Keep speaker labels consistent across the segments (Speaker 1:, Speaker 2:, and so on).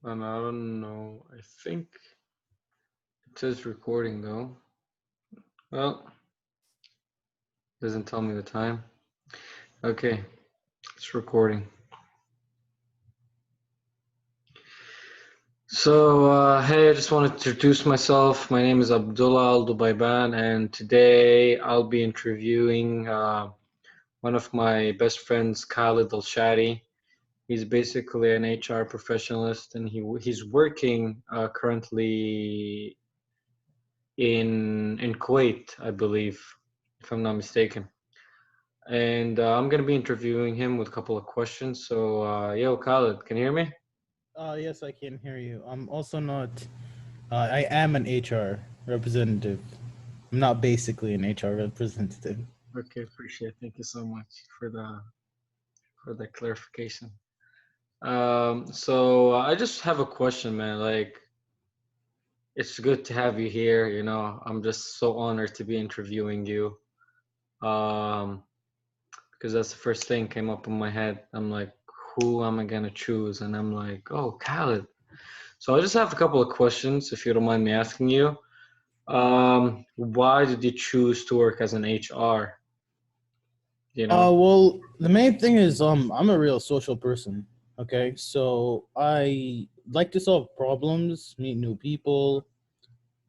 Speaker 1: And I don't know. I think it says recording though. Well, doesn't tell me the time. Okay, it's recording. Hey, I just wanted to introduce myself. My name is Abdullah Al Dubaiban, and today I'll be interviewing one of my best friends, Khalid Al Shadi. He's basically an HR professionalist, and he's working currently in Kuwait, I believe, if I'm not mistaken. And I'm gonna be interviewing him with a couple of questions. Yo, Khalid, can you hear me?
Speaker 2: Yes, I can hear you. I'm also not. I am an HR representative. I'm not basically an HR representative.
Speaker 1: Okay, appreciate it. Thank you so much for the clarification. I just have a question, man. Like, it's good to have you here. I'm just so honored to be interviewing you. Um, because that's the first thing came up in my head. I'm like, who am I gonna choose? And I'm like, oh, Khaled. So I just have a couple of questions, if you don't mind me asking you. Why did you choose to work as an HR? You know?
Speaker 2: Well, the main thing is, I'm a real social person. Okay, so I like to solve problems, meet new people.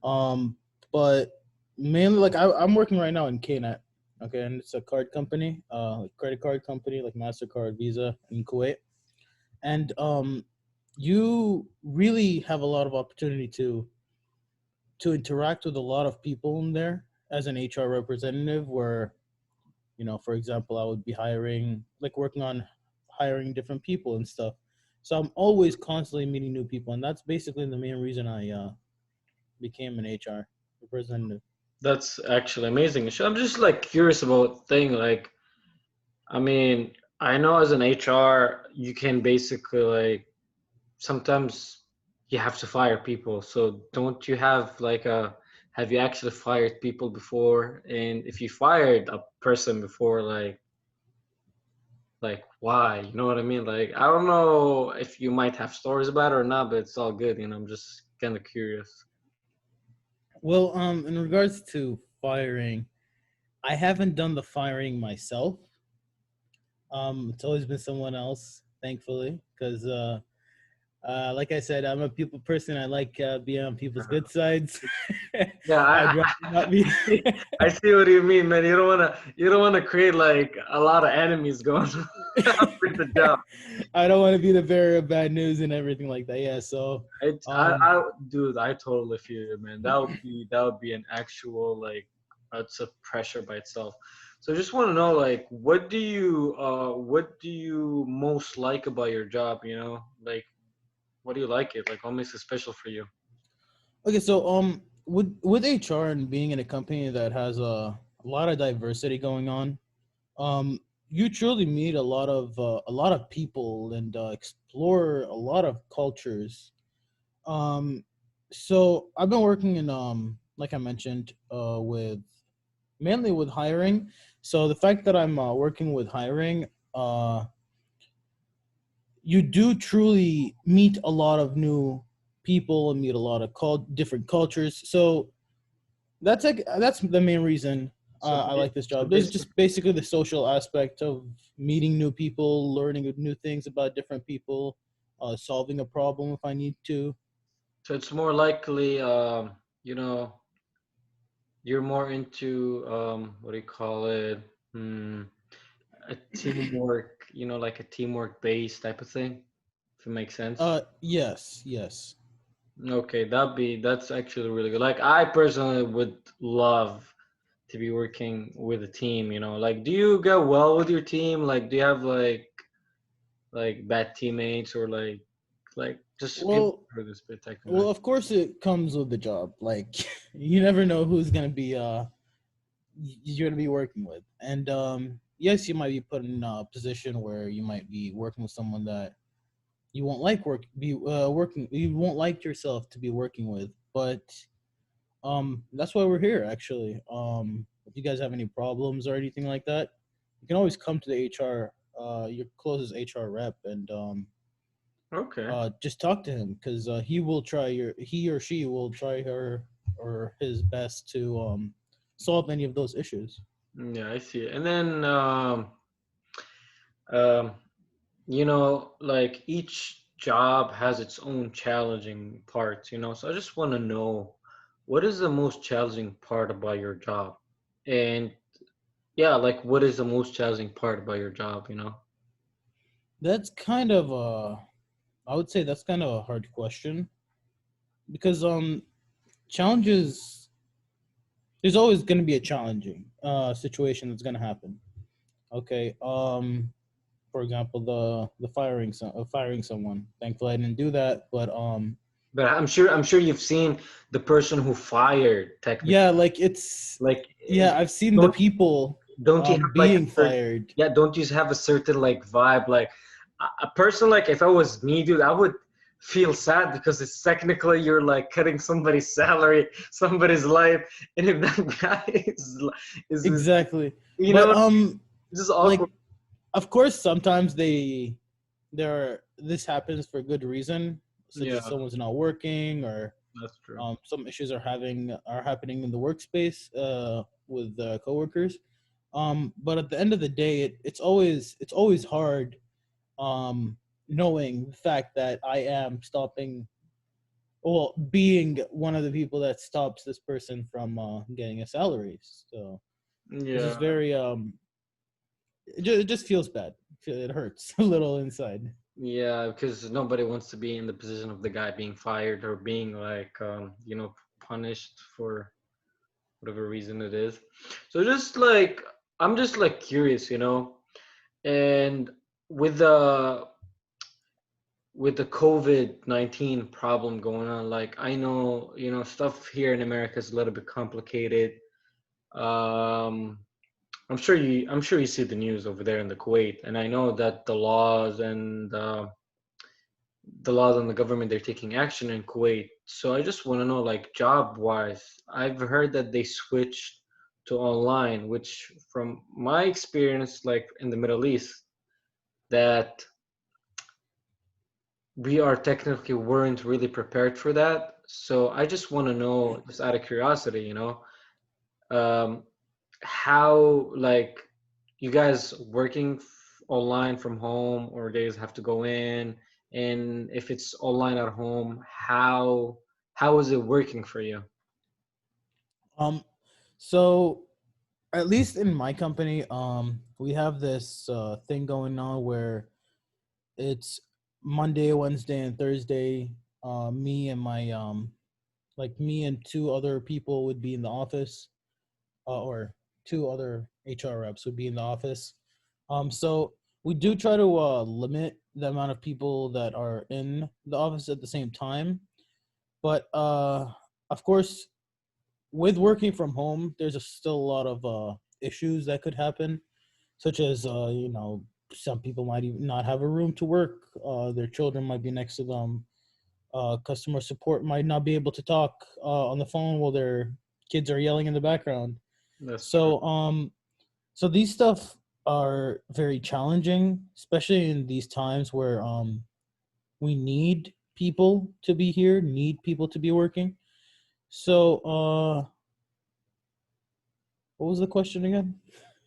Speaker 2: Um, but mainly, like, I'm working right now in KNet. Okay, and it's a card company, like credit card company, like Mastercard, Visa in Kuwait. And you really have a lot of opportunity to interact with a lot of people in there as an HR representative where, for example, I would be working on hiring different people and stuff. So I'm always constantly meeting new people, and that's basically the main reason I became an HR representative.
Speaker 1: That's actually amazing. So I'm just like curious about thing. Like, I mean, I know as an HR, you can basically like sometimes you have to fire people. So don't you have you actually fired people before? And if you fired a person before, like why? You know what I mean? Like, I don't know if you might have stories about it or not, but it's all good. I'm just kind of curious.
Speaker 2: Well, in regards to firing, I haven't done the firing myself. It's always been someone else, thankfully, because like I said, I'm a people person. I like being on people's good sides.
Speaker 1: Yeah,
Speaker 2: I'd rather not be.
Speaker 1: I see what you mean, man. You don't wanna create like a lot of enemies going with the job.
Speaker 2: I don't want to be the bearer of bad news and everything like that. Yeah. So,
Speaker 1: It's
Speaker 2: um,
Speaker 1: dude, I totally feel you, man. That would be an actual like it's a pressure by itself. So I just want to know like what do you most like about your job? Like what do you like it? Like what makes it special for you?
Speaker 2: okay. So, with HR and being in a company that has a lot of diversity going on, um, you truly meet a lot of people and explore a lot of cultures. Um, so I've been working in like I mentioned, with mainly with hiring. So the fact that I'm working with hiring, uh, you do truly meet a lot of new people and meet a lot of different cultures. So that's the main reason
Speaker 1: So
Speaker 2: I
Speaker 1: ba-
Speaker 2: like this
Speaker 1: so
Speaker 2: job. There's
Speaker 1: basically
Speaker 2: just basically the social aspect of meeting new people, learning new things about different people, solving a problem if I need to.
Speaker 1: so it's more likely you know you're more into what do you call it? Hmm, a teamwork, like a teamwork based type of thing, if it makes sense.
Speaker 2: Yes, yes.
Speaker 1: Okay, that's actually really good. Like I personally would love to be working with a team, Like do you get well with your team? Like do you have like bad teammates or like just give me
Speaker 2: Well,
Speaker 1: through this bit I can
Speaker 2: well, of course it comes with the job. Like you never know who's gonna be you're gonna be working with, and yes, you might be put in a position where you might be working with someone that you won't like working. You won't like yourself to be working with, but that's why we're here actually. If you guys have any problems or anything like that, you can always come to the HR, your closest HR rep, and
Speaker 1: Okay.
Speaker 2: just talk to him, because he or she will try her or his best to solve any of those issues.
Speaker 1: Yeah, I see it. And then um, like each job has its own challenging parts, So I just want to know what is the most challenging part about your job? And yeah, like what is the most challenging part about your job?
Speaker 2: That's kind of I would say that's kind of a hard question, because challenges, there's always going to be a challenging situation that's going to happen. Okay. For example, the firing someone. Thankfully I didn't do that, but
Speaker 1: But I'm sure you've seen the person who fired
Speaker 2: yeah,
Speaker 1: technically.
Speaker 2: like it's
Speaker 1: Like
Speaker 2: yeah, I've seen the
Speaker 1: don't
Speaker 2: people
Speaker 1: don't you have like a
Speaker 2: being
Speaker 1: certain,
Speaker 2: fired.
Speaker 1: yeah, don't you have a certain like vibe, like a person, like if I was me, dude, I would feel sad because it's technically you're like cutting somebody's salary, somebody's life, and if that guy is
Speaker 2: Exactly.
Speaker 1: you
Speaker 2: But
Speaker 1: know it's just awkward.
Speaker 2: like, of course sometimes this happens for good reason, such as
Speaker 1: Yeah,
Speaker 2: someone's not working, or
Speaker 1: that's true.
Speaker 2: some issues are happening in the workspace with coworkers. But at the end of the day, it's always hard, knowing the fact that I am stopping, well, being one of the people that stops this person from getting a salary. So it's
Speaker 1: Yeah,
Speaker 2: just very it just feels bad. It hurts a little inside.
Speaker 1: yeah, because nobody wants to be in the position of the guy being fired or being like punished for whatever reason it is. So just like I'm just like curious. And with the with the COVID-19 problem going on, like I know, stuff here in America is a little bit complicated. Um, I'm sure you see the news over there in the Kuwait, and I know that the laws and the government, they're taking action in Kuwait. So I just want to know, like, job wise, I've heard that they switched to online, which from my experience, like in the Middle East, that we are technically weren't really prepared for that. So I just want to know, just out of curiosity, um, how like you guys working online from home, or days have to go in, and if it's online at home, how is it working for you?
Speaker 2: Um, so at least in my company, we have this thing going on where it's Monday, Wednesday, and Thursday. Me and my me and two other people would be in the office, or two other HR reps would be in the office. So we do try to limit the amount of people that are in the office at the same time. But of course, with working from home, there's still a lot of issues that could happen, such as some people might even not have a room to work. Their children might be next to them. Customer support might not be able to talk on the phone while their kids are yelling in the background.
Speaker 1: That's true.
Speaker 2: So these stuff are very challenging, especially in these times where we need people to be here, need people to be working. So what was the question again?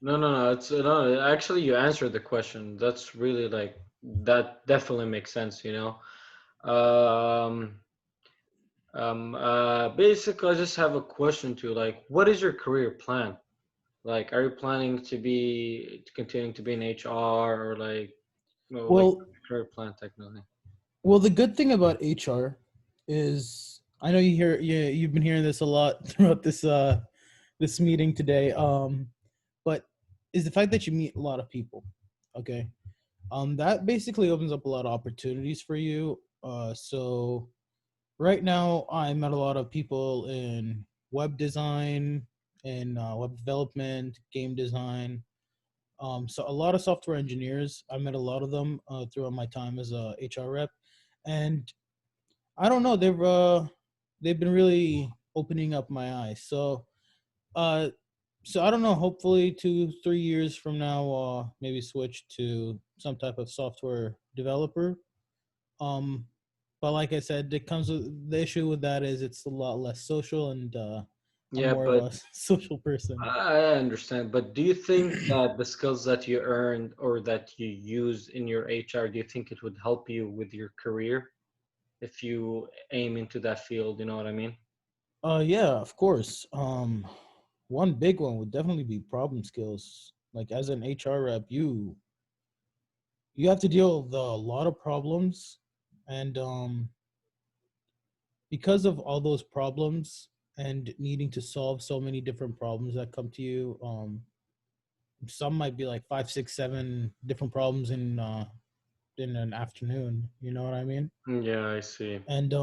Speaker 1: No, it's no, actually you answered the question. That's really like, that definitely makes sense. um Basically, I just have a question to, like, what is your career plan? Like, are you planning to continuing to be in HR, or like, like
Speaker 2: Well,
Speaker 1: career plan technically?
Speaker 2: the good thing about HR is, I know you've been hearing this a lot throughout this meeting today. But is the fact that you meet a lot of people. Okay. That basically opens up a lot of opportunities for you. So right now I met a lot of people in web design, in web development, game design. So a lot of software engineers. I met a lot of them throughout my time as a HR rep, and I don't know, they've been really opening up my eyes. Uh, so I don't know. Hopefully, 2-3 years from now, maybe switch to some type of software developer. Um, but like I said, it comes with the issue with that is it's a lot less social, and I'm
Speaker 1: Yeah,
Speaker 2: more of
Speaker 1: but
Speaker 2: a social person.
Speaker 1: I understand. But do you think that the skills that you earned or that you use in your HR, do you think it would help you with your career if you aim into that field? You know what I mean?
Speaker 2: Yeah, of course. One big one would definitely be problem skills. Like as an HR rep, you have to deal with a lot of problems, and because of all those problems and needing to solve so many different problems that come to you, some might be like five, six, seven different problems in an afternoon. You know what I mean?
Speaker 1: Yeah, I see.
Speaker 2: And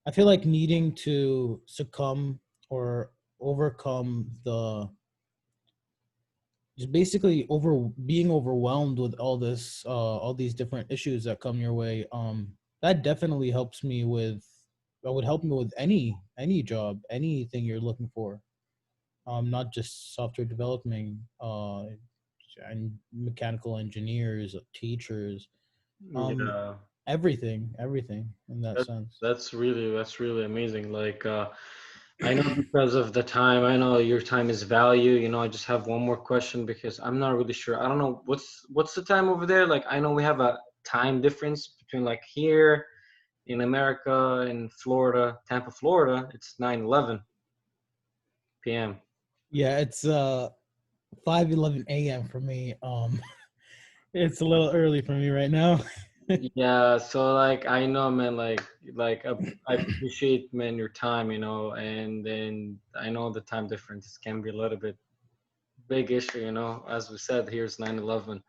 Speaker 2: I feel like needing to succumb or overcome the just basically over being overwhelmed with all these different issues that come your way. That definitely helps me with that would help me with any job, anything you're looking for. Not just software development, and mechanical engineers, teachers, um
Speaker 1: Yeah,
Speaker 2: everything in that
Speaker 1: that
Speaker 2: sense.
Speaker 1: that's really amazing. Like I know because of the time, I know your time is value. I just have one more question because I'm not really sure. I don't know what's the time over there. Like I know we have a time difference between like here in America in Florida, Tampa, Florida. It's 9:11 p.m.
Speaker 2: Yeah, it's 5:11 a.m. for me. It's a little early for me right now.
Speaker 1: Yeah, so like I know, man, like I appreciate, man, your time, and then I know the time difference can be a little bit big issue, as we said, here's 9:11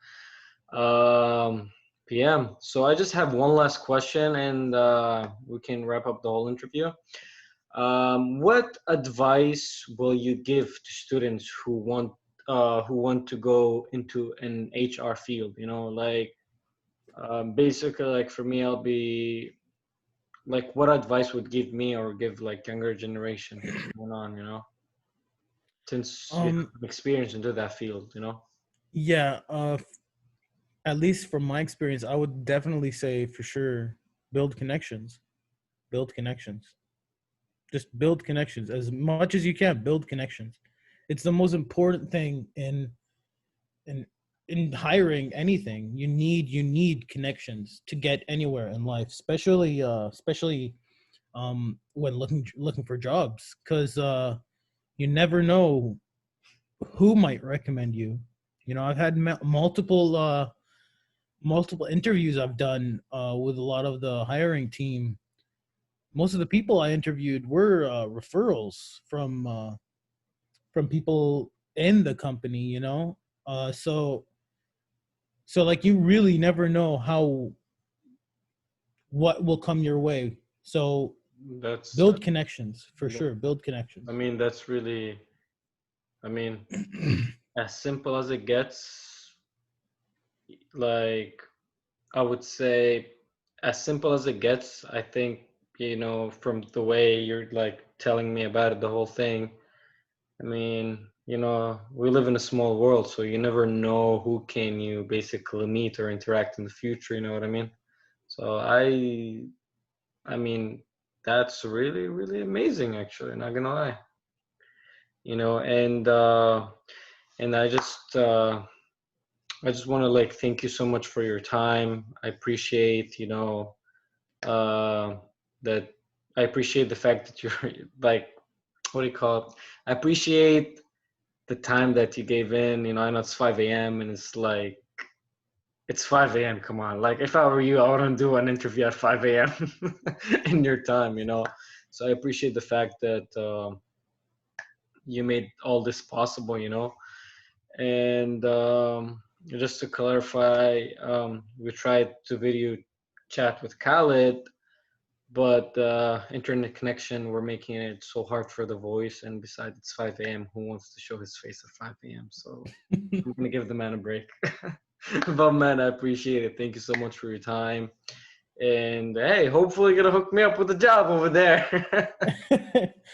Speaker 1: um p.m. So I just have one last question, and we can wrap up the whole interview. What advice will you give to students who want to go into an HR field? Like basically, like for me, I'll be like, what advice would give me or give like younger generation going on, since you
Speaker 2: um
Speaker 1: have experience into that field.
Speaker 2: yeah, at least from my experience, I would definitely say for sure build connections. Build connections. Just build connections as much as you can. Build connections. It's the most important thing in in hiring anything. You need connections to get anywhere in life, especially when looking for jobs, because you never know who might recommend you. I've had multiple interviews I've done with a lot of the hiring team. Most of the people I interviewed were referrals from people in the company. So like you really never know how what will come your way. So
Speaker 1: That's,
Speaker 2: build connections for
Speaker 1: that-
Speaker 2: sure. Build
Speaker 1: I
Speaker 2: connections.
Speaker 1: mean, that's really, I mean, as simple as it gets. Like, I would say, as simple as it gets. I think, from the way you're like telling me about it, the whole thing. I mean, we live in a small world, so you never know who can you basically meet or interact in the future, you know what I mean? So I mean, that's really, really amazing actually, not gonna lie. And I just want to like thank you so much for your time. I appreciate, uh that I appreciate the fact that you're like, what do you call it? I appreciate the time that you gave in. I know it's 5 a.m. and it's 5 a.m. Come on. Like, if I were you, I wouldn't do an interview at 5 a.m. in your time. So I appreciate the fact that you made all this possible. And just to clarify, we tried to video chat with Khaled, but internet connection were making it so hard for the voice. And besides, it's 5 a.m. Who wants to show his face at 5 a.m.? So I'm gonna give the man a break. But man, I appreciate it. Thank you so much for your time. And hey, hopefully you're gonna hook me up with a job over there.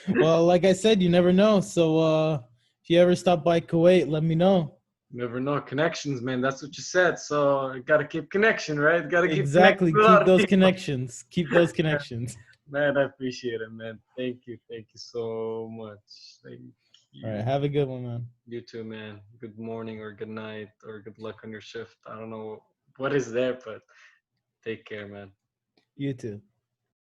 Speaker 2: Well, like I said, you never know. So if you ever stop by Kuwait, let me know.
Speaker 1: Never know. Connections, man. That's what you said. So you gotta keep connection, right? Gotta keep connecting
Speaker 2: Exactly.
Speaker 1: with a lot
Speaker 2: Keep
Speaker 1: of
Speaker 2: those
Speaker 1: people.
Speaker 2: connections. Keep those connections.
Speaker 1: Man, I appreciate it, man. Thank you. Thank you so much. Thank
Speaker 2: All right.
Speaker 1: you.
Speaker 2: Have a good one, man.
Speaker 1: You too, man. Good morning or good night or good luck on your shift. I don't know what is there, but take care, man.
Speaker 2: You too.